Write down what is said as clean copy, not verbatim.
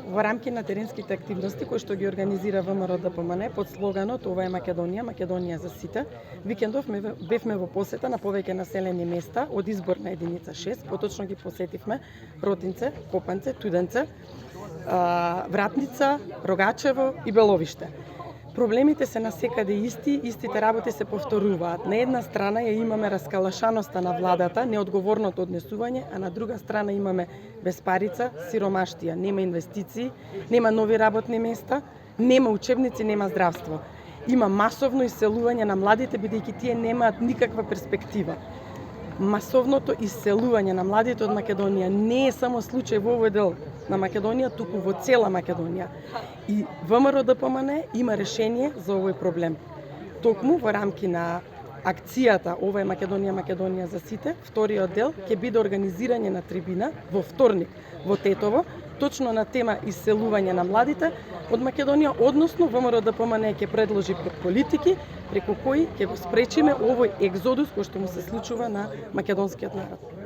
Во рамки на теренските активности кои што ги организира ВМРО-ДПМН под слоганот "Ова е Македонија, Македонија за сите", викендов бевме во посета на повеќе населени места од изборна единица 6, поточно ги посетивме Ротинце, Копанце, Туденце, Вратница, Рогачево и Беловиште. Проблемите се насекаде исти, истите работи се повторуваат. На една страна ја имаме раскалашаноста на владата, неодговорното однесување, а на друга страна имаме безпарица, сиромаштија, нема инвестиции, нема нови работни места, нема учебници, нема здравство. Има масовно иселување на младите, бидејќи тие немаат никаква перспектива. Масовното иселување на младите од Македонија не е само случај во овој дел на Македонија, туку во цела Македонија. И ВМРО-ДПМН има решение за овој проблем. Токму во рамки на акцијата "Ова е Македонија, Македонија за сите", вториот дел ќе биде организирање на трибина во вторник во Тетово, точно на тема иселување на младите од Македонија, односно ВМРО-ДПМН ќе предложи политики преку кои ќе го спречиме овој екзодус кој што му се случува на македонскиот народ.